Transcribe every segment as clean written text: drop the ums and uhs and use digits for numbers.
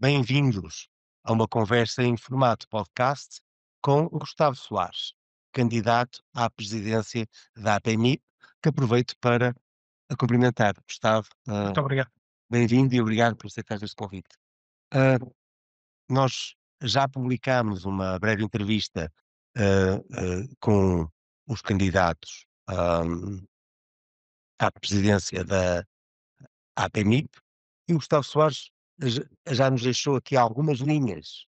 Bem-vindos a uma conversa em formato podcast com o Gustavo Soares, candidato à presidência da APMI, que aproveito para a cumprimentar. Gustavo, Muito obrigado. bem-vindo e obrigado por aceitar este convite. Ah, nós já publicámos uma breve entrevista com os candidatos à presidência da APMI e o Gustavo Soares já nos deixou aqui algumas linhas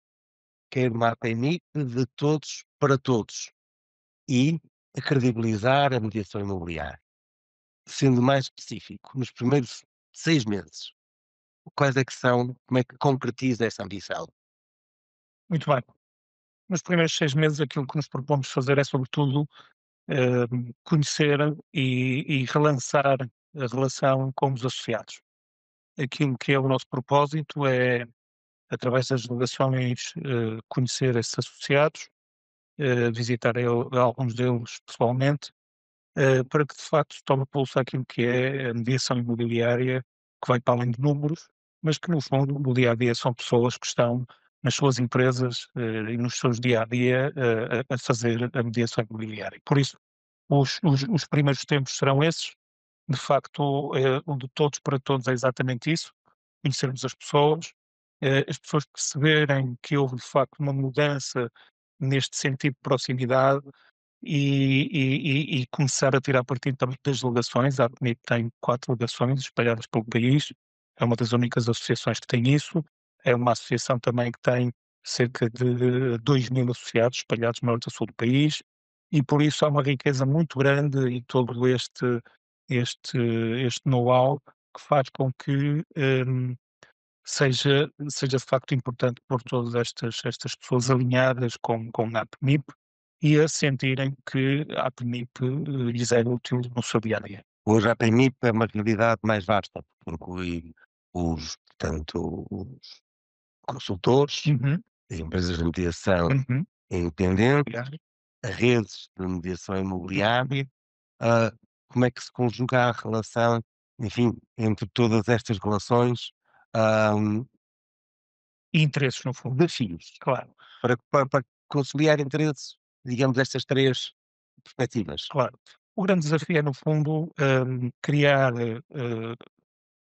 quer uma APMI de todos para todos e a credibilizar a mediação imobiliária. Sendo mais específico, nos primeiros 6 meses, quais é que são, como é que concretiza essa ambição? Muito bem. Nos primeiros 6 meses aquilo que nos propomos fazer é sobretudo, conhecer e relançar a relação com os associados. Aquilo que é o nosso propósito é, através das delegações, conhecer esses associados, visitar alguns deles pessoalmente, para que de facto se tome pulso àquilo que é a mediação imobiliária, que vai para além de números, mas que no fundo, no dia a dia, são pessoas que estão nas suas empresas e nos seus dia a dia a fazer a mediação imobiliária. Por isso, os primeiros tempos serão esses. De facto, o de todos para todos é exatamente isso: conhecermos as pessoas perceberem que houve de facto uma mudança neste sentido de proximidade e começar a tirar partido também das delegações. A APNIP tem 4 delegações espalhadas pelo país, é uma das únicas associações que tem isso, é uma associação também que tem cerca de 2.000 associados espalhados no norte a sul do país, e por isso há uma riqueza muito grande e todo este este know-how que faz com que, seja de facto importante por todas estas pessoas alinhadas com a APNIP e a sentirem que a APNIP, lhes é útil no seu dia a dia. Hoje a APMI é uma realidade mais vasta, porque inclui os consultores, Uhum, as empresas de mediação uhum. independentes, Obrigado. redes de mediação imobiliária. Ah, como é que se conjuga a relação, enfim, entre todas estas relações, ah, E interesses no fundo, desafios claro, para conciliar interesses, digamos, estas 3 perspectivas? claro. O grande desafio é no fundo, criar,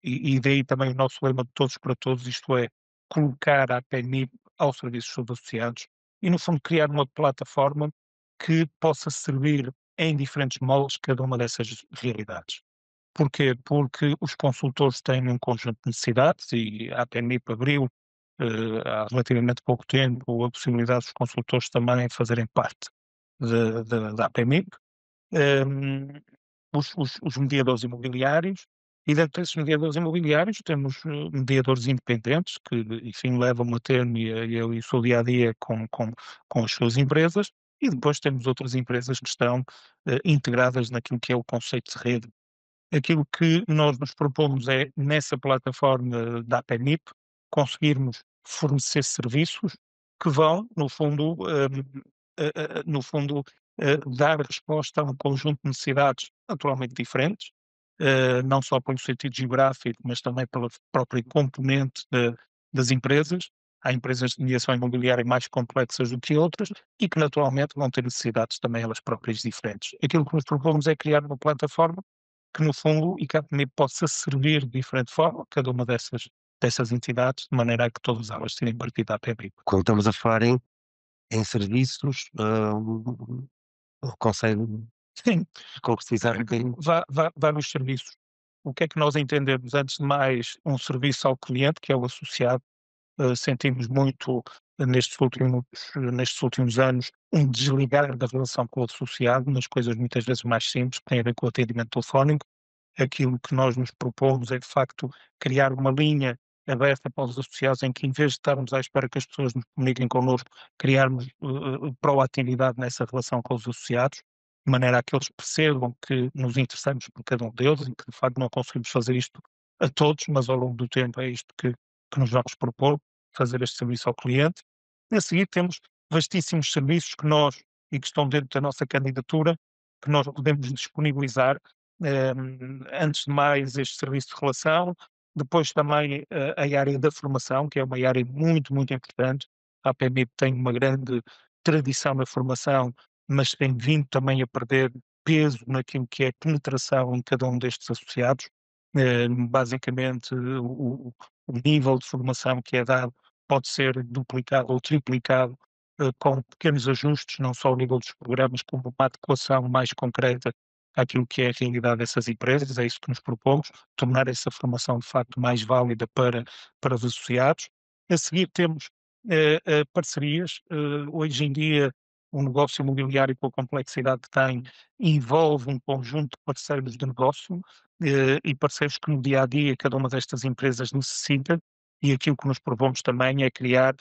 e daí também o nosso lema de todos para todos, isto é, colocar a APNIP ao serviço dos seus associados e no fundo criar uma plataforma que possa servir em diferentes moldes cada uma dessas realidades. Porquê? Porque os consultores têm um conjunto de necessidades e a APNIP abriu, há relativamente pouco tempo, a possibilidade dos consultores também fazerem parte da APNIP. Hum, os mediadores imobiliários, e dentre esses mediadores imobiliários temos, mediadores independentes que, enfim, levam a termo e o seu dia a dia com as suas empresas, e depois temos outras empresas que estão, integradas naquilo que é o conceito de rede. Aquilo que nós nos propomos é, nessa plataforma da APNIP, conseguirmos fornecer serviços que vão, no fundo, no fundo, dar resposta a um conjunto de necessidades naturalmente diferentes, não só pelo sentido geográfico, mas também pela própria componente das empresas. Há empresas de mediação imobiliária mais complexas do que outras e que naturalmente vão ter necessidades também elas próprias diferentes. Aquilo que nos propomos é criar uma plataforma que no fundo e que a APNIP possa servir de diferente forma cada uma dessas entidades, de maneira a que todas elas tirem partido da APNIP. Quando estamos a falar em serviços, consegue Sim, concretizar um bocadinho? vários serviços. O que é que nós entendemos? Antes de mais, um serviço ao cliente, que é o associado. Sentimos muito nestes últimos anos um desligar da relação com o associado nas coisas muitas vezes mais simples, que têm a ver com o atendimento telefónico. Aquilo que nós nos propomos é, de facto, criar uma linha aberta para os associados em que, em vez de estarmos à espera que as pessoas nos comuniquem connosco, criarmos proatividade nessa relação com os associados, de maneira a que eles percebam que nos interessamos por cada um deles e que, de facto, não conseguimos fazer isto a todos, mas ao longo do tempo é isto que nos vamos propor, fazer este serviço ao cliente. A seguir, temos vastíssimos serviços que nós, e que estão dentro da nossa candidatura, que nós podemos disponibilizar. Antes de mais, este serviço de relação, Depois também a área da formação, que é uma área muito, muito importante. A APMIP tem uma grande tradição na formação, mas tem vindo também a perder peso naquilo que é a penetração em cada um destes associados. Basicamente, o nível de formação que é dado pode ser duplicado ou triplicado com pequenos ajustes, não só ao nível dos programas, como uma adequação mais concreta àquilo que é a realidade dessas empresas. É isso que nos propomos, tornar essa formação de facto mais válida para os associados. A seguir temos parcerias. Hoje em dia, um negócio imobiliário, com a complexidade que tem, envolve um conjunto de parceiros de negócio e parceiros que no dia a dia cada uma destas empresas necessita, e aquilo que nos propomos também é criar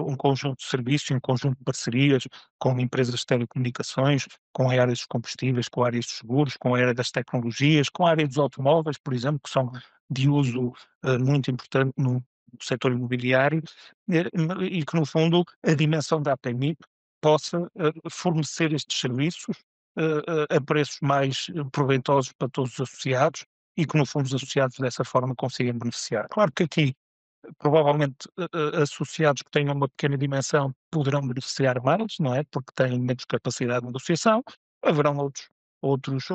um conjunto de serviços, um conjunto de parcerias com empresas de telecomunicações, com a área dos combustíveis, com a área dos seguros, com a área das tecnologias, com a área dos automóveis, por exemplo, que são de uso muito importante no setor imobiliário, e que, no fundo, a dimensão da APMIP possa fornecer estes serviços a preços mais proveitosos para todos os associados e que, no fundo, os associados dessa forma consigam beneficiar. Claro que aqui provavelmente associados que tenham uma pequena dimensão poderão beneficiar mais, não é? Porque têm menos capacidade de negociação. Haverão outros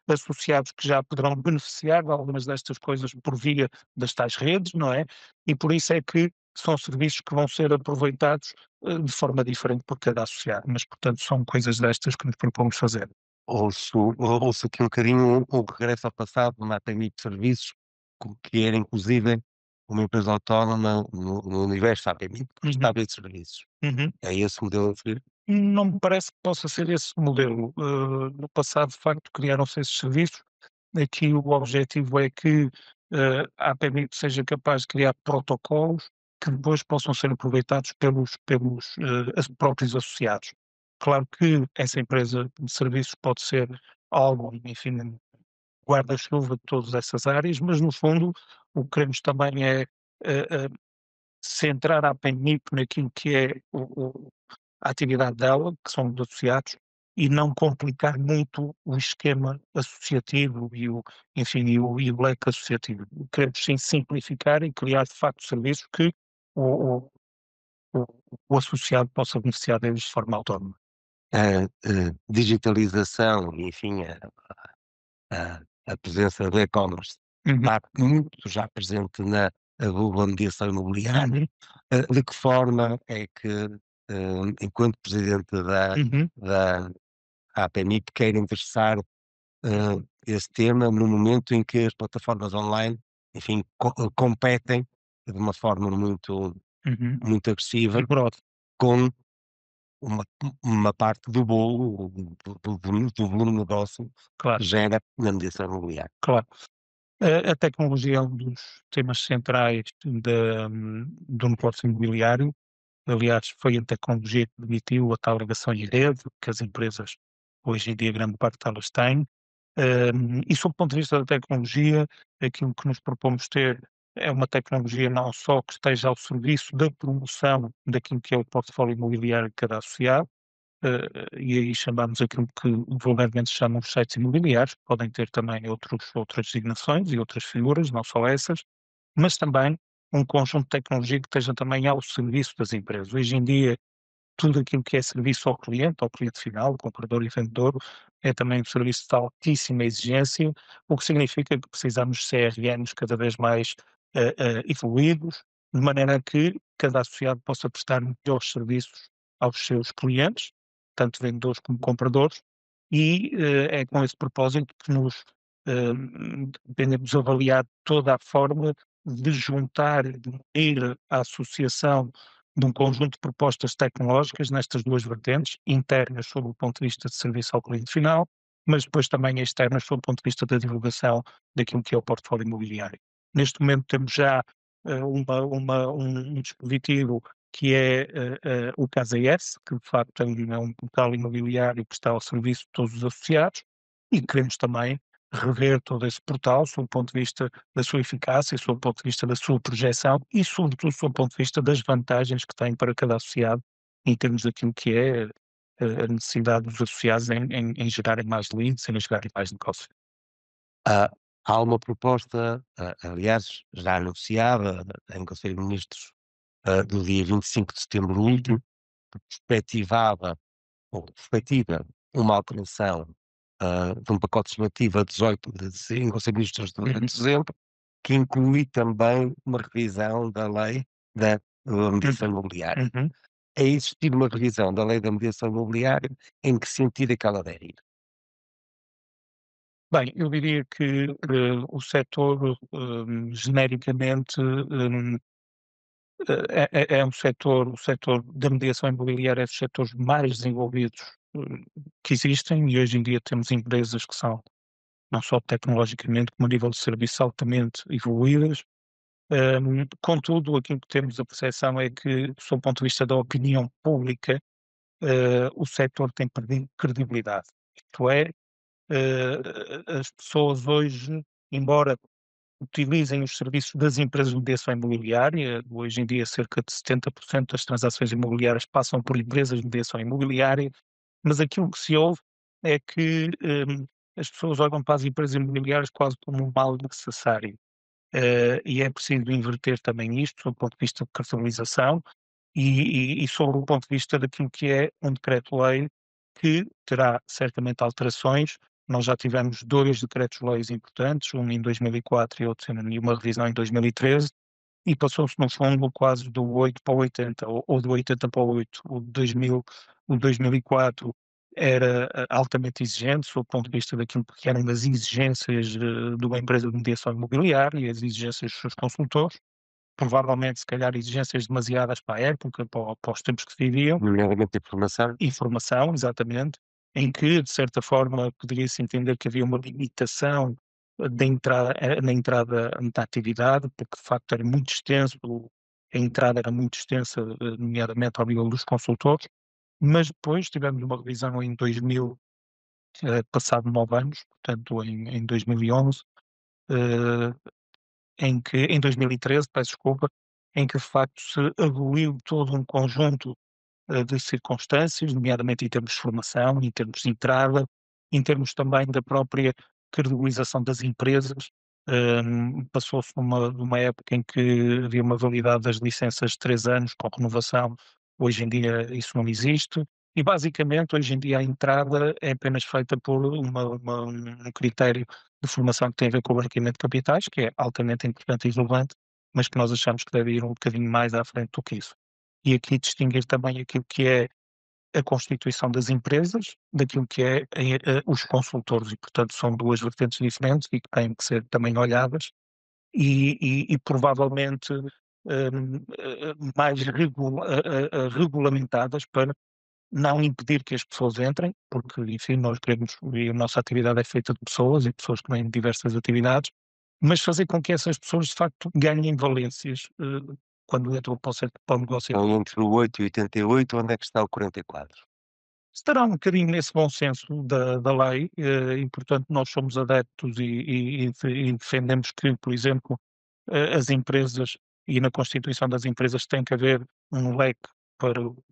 associados que já poderão beneficiar de algumas destas coisas por via das tais redes, não é? E por isso é que são serviços que vão ser aproveitados de forma diferente por cada associado, mas portanto são coisas destas que nos propomos fazer. Ouço aqui um bocadinho o regresso ao passado, uma APMI de serviços, que era inclusive uma empresa autónoma no universo da APMI, que Uhum, prestava esses serviços. uhum. É esse modelo a seguir? Não me parece que possa ser esse modelo. No passado, de facto, criaram-se esses serviços. Aqui o objetivo é que a APMIT seja capaz de criar protocolos que depois possam ser aproveitados pelos próprios associados. Claro que essa empresa de serviços pode ser algo, enfim, guarda-chuva de todas essas áreas, mas no fundo o que queremos também é eh, eh, centrar a APMIP naquilo que é a atividade dela, que são os associados, e não complicar muito o esquema associativo enfim, e o leque associativo. Queremos sim simplificar e criar de facto serviços que o, o, o, o associado possa beneficiar deles de forma autónoma. A digitalização, enfim, a presença do e-commerce Uhum, está muito já presente na mediação imobiliária. uhum, De que forma é que, enquanto presidente uhum. da APMIP, quer endereçar esse tema no momento em que as plataformas online, enfim, competem de uma forma muito, Uhum. muito agressiva Rigoroso, com uma, uma parte do bolo, do volume de negócio que claro, gera na mediação imobiliária. claro. A tecnologia é um dos temas centrais do negócio imobiliário. Aliás, foi a tecnologia que permitiu a tal ligação em rede que as empresas, hoje em dia, grande parte delas têm. E sob o ponto de vista da tecnologia, aquilo que nos propomos ter é uma tecnologia não só que esteja ao serviço da promoção daquilo que é o portfólio imobiliário de cada associado, e aí chamamos aquilo que vulgarmente se chamam os sites imobiliários, podem ter também outras designações e outras figuras, não só essas, mas também um conjunto de tecnologia que esteja também ao serviço das empresas. Hoje em dia, tudo aquilo que é serviço ao cliente final, comprador e vendedor, é também um serviço de altíssima exigência, o que significa que precisamos de CRMs cada vez mais evoluídos, de maneira a que cada associado possa prestar melhores serviços aos seus clientes, tanto vendedores como compradores, e é com esse propósito que nos pretendemos avaliar toda a forma de juntar, de unir a associação de um conjunto de propostas tecnológicas nestas duas vertentes, internas sob o ponto de vista de serviço ao cliente final, mas depois também externas sob o ponto de vista da divulgação daquilo que é o portfólio imobiliário. Neste momento temos já um dispositivo que é o Casa S, que de facto é um portal imobiliário que está ao serviço de todos os associados, e queremos também rever todo esse portal sob o ponto de vista da sua eficácia, sob o ponto de vista da sua projeção e, sobretudo, sob o ponto de vista das vantagens que tem para cada associado, em termos daquilo que é a necessidade dos associados em gerarem mais leads, em gerarem mais negócio. há uma proposta, aliás, já anunciada em Conselho de Ministros, do dia 25 de setembro último, que perspectivava ou perspectiva uma alteração, de um pacote legislativo a 18 em Conselho de Ministros de dezembro, que inclui também uma revisão da lei da mediação imobiliária. Uhum. É existir uma revisão da lei da mediação imobiliária, em que sentido é que ela deve ir? Bem, eu diria que, o setor, genericamente, é um setor o setor da mediação imobiliária é dos setores mais desenvolvidos, que existem e hoje em dia temos empresas que são, não só tecnologicamente, como a nível de serviço altamente evoluídas. Contudo, aquilo que temos a percepção é que, sob o ponto de vista da opinião pública, o setor tem perdido credibilidade. Isto é, as pessoas hoje, embora utilizem os serviços das empresas de mediação imobiliária, hoje em dia cerca de 70% das transações imobiliárias passam por empresas de mediação imobiliária, mas aquilo que se ouve é que, as pessoas olham para as empresas imobiliárias quase como um mal necessário. E é preciso inverter também isto, do ponto de vista de cartelização e sobre o ponto de vista daquilo que é um decreto-lei que terá certamente alterações. Nós já tivemos 2 decretos-leis importantes, um em 2004 e outro e uma revisão em 2013, e passou-se no fundo quase do 8 para o 80, ou do 80 para o 8. O 2004 era, altamente exigente, sob o ponto de vista daquilo que eram as exigências, de uma empresa de mediação imobiliária e as exigências dos seus consultores, provavelmente se calhar exigências demasiadas para a época, para os tempos que se viviam. Nomeadamente a informação? Informação, exatamente, em que, de certa forma, poderia-se entender que havia uma limitação na entrada da atividade, porque de facto era muito extenso, a entrada era muito extensa, nomeadamente ao nível dos consultores, mas depois tivemos uma revisão em 2000, passado 9 anos, portanto em 2011, eh, em 2013, peço desculpa, em que de facto se aboliu todo um conjunto de circunstâncias, nomeadamente em termos de formação, em termos de entrada, em termos também da própria credibilização das empresas. Passou-se numa época em que havia uma validade das licenças de 3 anos com renovação, hoje em dia isso não existe, e basicamente hoje em dia a entrada é apenas feita por um critério de formação que tem a ver com o branqueamento de capitais, que é altamente importante e relevante, mas que nós achamos que deve ir um bocadinho mais à frente do que isso. E aqui distinguir também aquilo que é a constituição das empresas, daquilo que é os consultores, e portanto são 2 vertentes diferentes e que têm que ser também olhadas e provavelmente, mais regulamentadas para não impedir que as pessoas entrem, porque enfim nós queremos e a nossa atividade é feita de pessoas e pessoas que têm diversas atividades, mas fazer com que essas pessoas de facto ganhem valências, quando entram para o negócio. Então, entre o 8 e o 88, onde é que está o 44? Estará um bocadinho nesse bom senso da lei, e portanto nós somos adeptos e defendemos que, por exemplo, as empresas e na constituição das empresas tem que haver um leque para o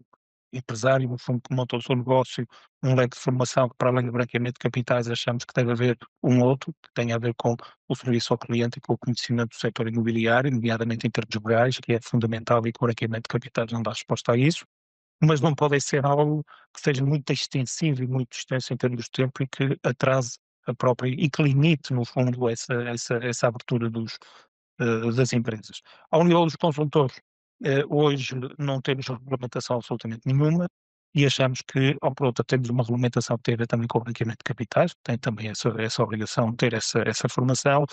empresário, no fundo, que monta o seu negócio, um leque de formação que, para além do branqueamento de capitais, achamos que deve haver um outro, que tenha a ver com o serviço ao cliente e com o conhecimento do setor imobiliário, nomeadamente em termos gerais, que é fundamental e que o branqueamento de capitais não dá resposta a isso, mas não pode ser algo que seja muito extensivo e muito extenso em termos de tempo e que atrase a própria e que limite, no fundo, essa abertura das empresas. Ao nível dos consultores, hoje não temos regulamentação absolutamente nenhuma e achamos que, ou por outra, temos uma regulamentação que tem a ver também com o branqueamento de capitais, tem também essa obrigação de ter essa formação,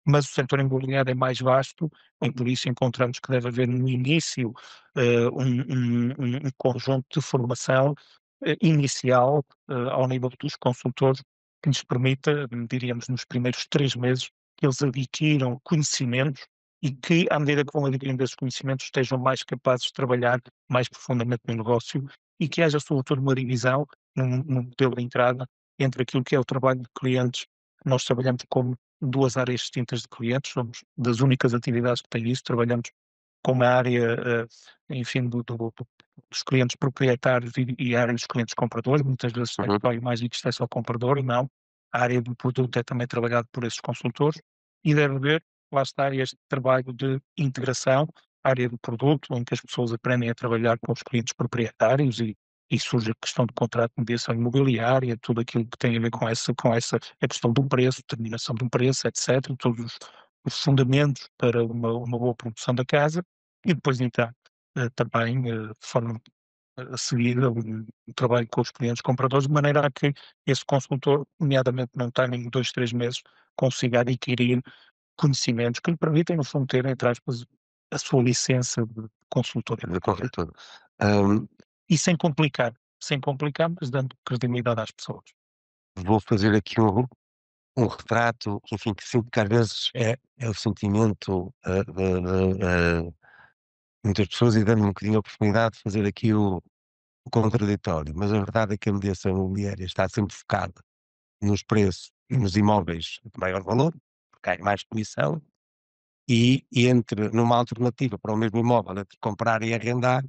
mas o setor imobiliário é mais vasto e por isso encontramos que deve haver no início, um conjunto de formação, inicial, ao nível dos consultores, que lhes permita, diríamos, nos primeiros 3 meses, que eles adquiram conhecimentos e que, à medida que vão adquirindo esses conhecimentos, estejam mais capazes de trabalhar mais profundamente no negócio e que haja, sobretudo, uma divisão no modelo de entrada entre aquilo que é o trabalho de clientes. Nós trabalhamos como 2 áreas distintas de clientes, somos das únicas atividades que têm isso, trabalhamos com uma área, enfim, dos clientes proprietários e a área dos clientes compradores, muitas vezes Uhum. destrói mais e que isto é só comprador, não. a área do produto é também trabalhado por esses consultores e deve haver, lá está, este trabalho de integração, área do produto, em que as pessoas aprendem a trabalhar com os clientes proprietários e surge a questão do contrato de mediação imobiliária, tudo aquilo que tem a ver com essa a questão do preço, determinação do preço, etc., todos os fundamentos para uma boa produção da casa, e depois então, também, de forma a seguir um trabalho com os clientes compradores, de maneira a que esse consultor, nomeadamente num timing de 2, 3 meses, consiga adquirir conhecimentos que lhe permitem, no fundo, ter, entre aspas, a sua licença de consultor de corretor. Hum, sem complicar, mas dando credibilidade às pessoas. Vou fazer aqui um retrato, enfim, que sinto que às vezes é o sentimento, de muitas pessoas e dando-me um bocadinho a oportunidade de fazer aqui o contraditório, mas a verdade é que a mediação imobiliária está sempre focada nos preços e nos imóveis de maior valor, porque há mais comissão, e entre numa alternativa para o mesmo imóvel, entre comprar e arrendar,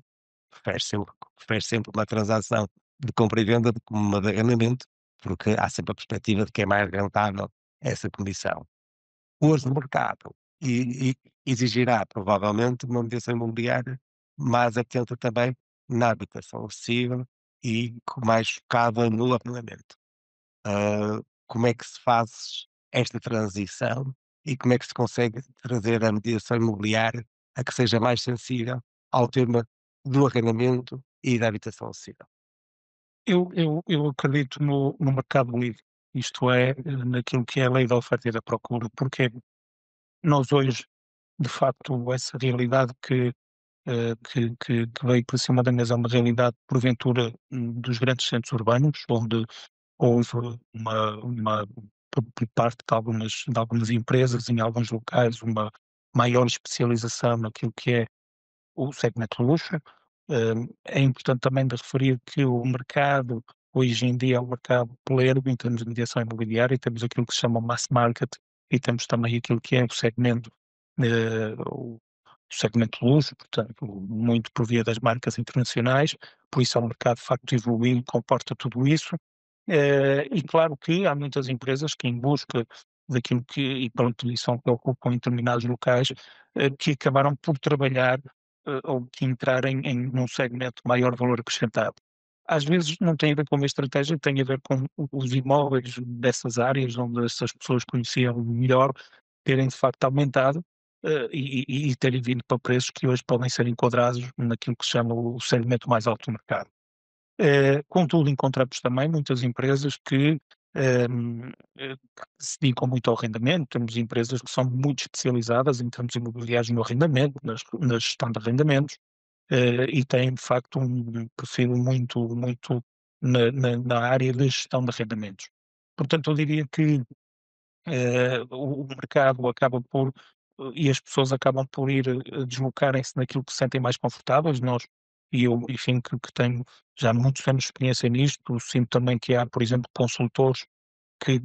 prefere sempre uma transação de compra e venda do que uma de arrendamento, porque há sempre a perspectiva de que é mais rentável essa comissão. Hoje o mercado exigirá provavelmente uma mediação imobiliária mais atenta também na habitação acessível e mais focada no arrendamento. Como é que se faz esta transição e como é que se consegue trazer a mediação imobiliária a que seja mais sensível ao tema do arrendamento e da habitação acessível? Eu acredito no mercado livre, isto é, naquilo que é a lei da oferta e da procura, porque nós hoje, de facto, essa realidade que veio por cima da mesa é uma realidade, porventura, dos grandes centros urbanos, onde houve por parte de algumas empresas, em alguns locais, uma maior especialização naquilo que é o segmento de luxo. É importante também de referir que o mercado, hoje em dia, é um mercado pleno em termos de mediação imobiliária, e temos aquilo que se chama o mass market e temos também aquilo que é o segmento de luxo, portanto, muito por via das marcas internacionais, por isso é um mercado de facto evoluído, comporta tudo isso. E claro que há muitas empresas que em busca daquilo que e pronto, e são que ocupam em determinados locais, que acabaram por trabalhar, ou que entrarem num segmento de maior valor acrescentado. Às vezes não tem a ver com uma estratégia, tem a ver com os imóveis dessas áreas onde essas pessoas conheciam melhor, terem de facto aumentado, e terem vindo para preços que hoje podem ser enquadrados naquilo que se chama o segmento mais alto do mercado. Contudo, encontramos também muitas empresas que se dedicam muito ao arrendamento, temos empresas que são muito especializadas em termos imobiliários no arrendamento, na gestão de arrendamentos, e têm de facto um perfil muito na área de gestão de arrendamentos. Portanto, eu diria que o mercado acaba por e as pessoas acabam por ir, deslocarem-se naquilo que se sentem mais confortáveis. E eu, enfim, que tenho já muitos anos de experiência nisto, sinto também que há, por exemplo, consultores que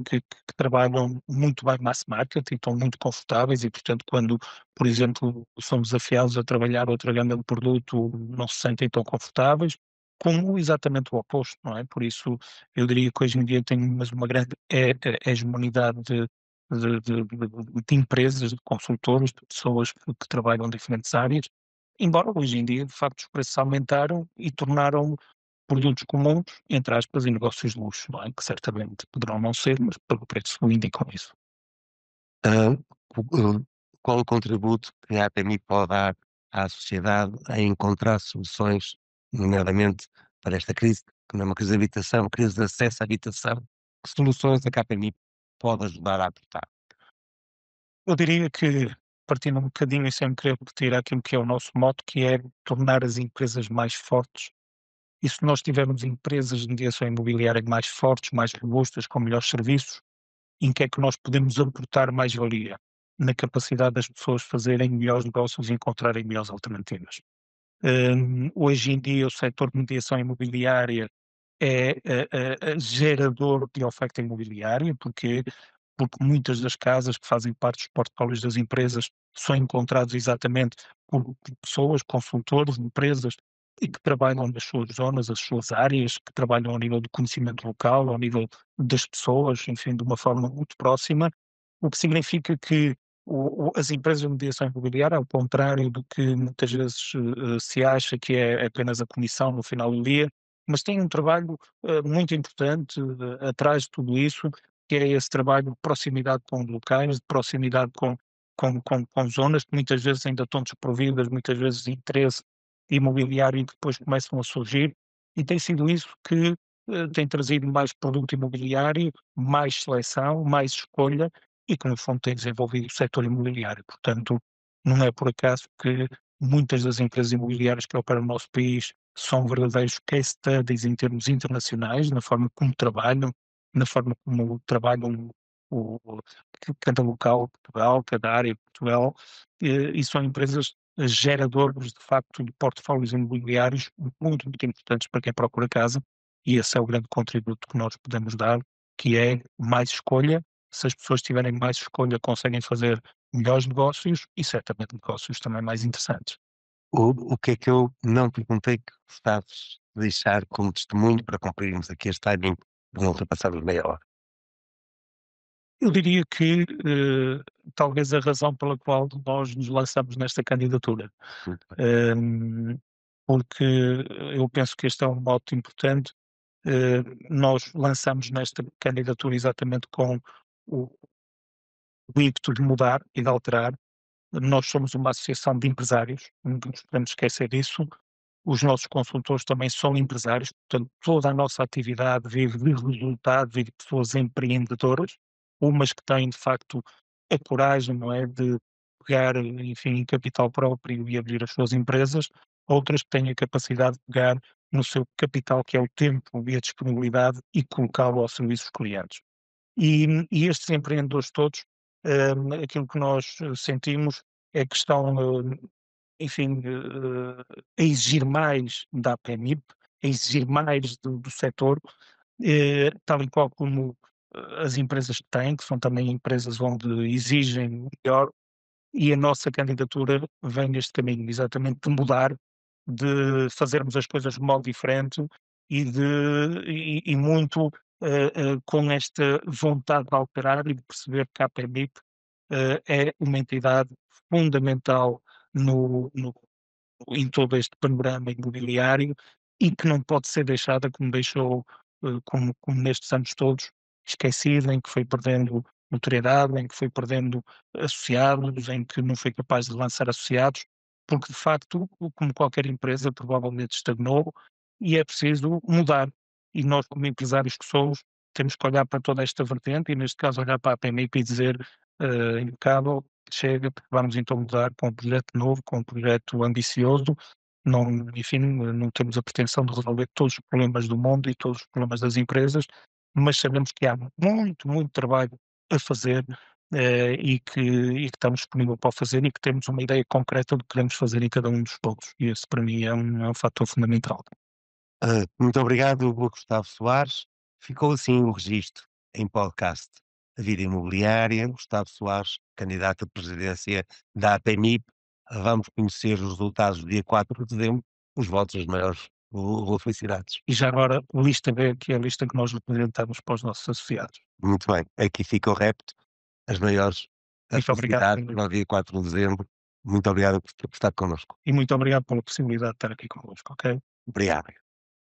trabalham muito bem mass market e estão muito confortáveis e, portanto, quando, por exemplo, são desafiados a trabalhar outra gama de produto, não se sentem tão confortáveis, como exatamente o oposto, não é? Por isso, eu diria que hoje em dia tem uma grande hegemonidade de empresas, de consultores, de pessoas que trabalham em diferentes áreas, embora hoje em dia, de facto, os preços aumentaram e tornaram produtos comuns, entre aspas, e negócios de luxo, não é? Que certamente poderão não ser, mas pelo preço indicam isso. Ah, qual o contributo que a APMI pode dar à sociedade em encontrar soluções, nomeadamente para esta crise, que não é uma crise de habitação, é uma crise de acesso à habitação? Que soluções a KPMI pode ajudar a aportar? Eu diria que, partindo um bocadinho e sem querer repetir aquilo que é o nosso mote, que é tornar as empresas mais fortes. E se nós tivermos empresas de mediação imobiliária mais fortes, mais robustas, com melhores serviços, em que é que nós podemos aportar mais-valia? Na capacidade das pessoas fazerem melhores negócios e encontrarem melhores alternativas. Hoje em dia o setor de mediação imobiliária é gerador de oferta imobiliária, porque muitas das casas que fazem parte dos portfólios das empresas são encontrados exatamente por pessoas, consultores, empresas e que trabalham nas suas zonas, as suas áreas, que trabalham ao nível do conhecimento local, ao nível das pessoas, enfim, de uma forma muito próxima, o que significa que as empresas de mediação imobiliária, ao contrário do que muitas vezes se acha que é apenas a comissão no final do dia, mas têm um trabalho muito importante atrás de tudo isso, que é esse trabalho de proximidade com locais, de proximidade com zonas que muitas vezes ainda estão desprovidas, muitas vezes de interesse imobiliário e que depois começam a surgir, e tem sido isso que tem trazido mais produto imobiliário, mais seleção, mais escolha e que no fundo tem desenvolvido o setor imobiliário. Portanto, não é por acaso que muitas das empresas imobiliárias que operam no nosso país são verdadeiros case studies em termos internacionais, na forma como trabalham, na forma como trabalham o cada local de Portugal, cada área de Portugal, e são empresas geradores de facto de portfólios imobiliários muito, muito importantes para quem procura casa, e esse é o grande contributo que nós podemos dar, que é mais escolha. Se as pessoas tiverem mais escolha, conseguem fazer melhores negócios e certamente negócios também mais interessantes. O que é que eu não te perguntei que gostavas de deixar como testemunho para cumprirmos aqui este timing de não ultrapassarmos meia hora? Eu diria que, talvez a razão pela qual nós nos lançamos nesta candidatura, Muito bem. hum, porque eu penso que este é um mote importante. Nós lançamos nesta candidatura exatamente com o o ímpeto de mudar e de alterar. Nós somos uma associação de empresários, não nos podemos esquecer disso. Os nossos consultores também são empresários, portanto, toda a nossa atividade vive de resultado, vive de pessoas empreendedoras, umas que têm, de facto, a coragem, não é, de pegar, enfim, em capital próprio e abrir as suas empresas, outras que têm a capacidade de pegar no seu capital, que é o tempo e a disponibilidade, e colocá-lo ao serviço dos clientes. E estes empreendedores todos, aquilo que nós sentimos é que estão, enfim, a exigir mais da APMIP, a exigir mais do setor, tal e qual como as empresas têm, que são também empresas onde exigem melhor, e a nossa candidatura vem neste caminho, exatamente de mudar, de fazermos as coisas de modo diferente e muito com esta vontade de alterar e de perceber que a APMIP é uma entidade fundamental no em todo este panorama imobiliário e que não pode ser deixada como deixou, como nestes anos todos, esquecida, em que foi perdendo notoriedade, em que foi perdendo associados, em que não foi capaz de lançar associados, porque de facto, como qualquer empresa, provavelmente estagnou e é preciso mudar. E nós, como empresários que somos, temos que olhar para toda esta vertente e, neste caso, olhar para a PMI e dizer impecável, chega, vamos então mudar para um projeto novo, com um projeto ambicioso. Não, enfim, não temos a pretensão de resolver todos os problemas do mundo e todos os problemas das empresas, mas sabemos que há muito, muito trabalho a fazer, e que estamos disponível para o fazer e que temos uma ideia concreta do que queremos fazer em cada um dos pontos. E esse, para mim, é um fator fundamental. Muito obrigado, Gustavo Soares. Ficou assim o registro em podcast. A vida imobiliária, Gustavo Soares, candidato à presidência da APMIP. Vamos conhecer os resultados do dia 4 de dezembro. Os votos, as maiores felicidades. E já agora, lista B, que é a lista que nós representamos para os nossos associados. Muito bem. Aqui fica o repto. As maiores Muito obrigado, felicidades Filipe, para o dia 4 de dezembro. Muito obrigado por ter estado connosco. e muito obrigado pela possibilidade de estar aqui convosco, ok? Obrigado.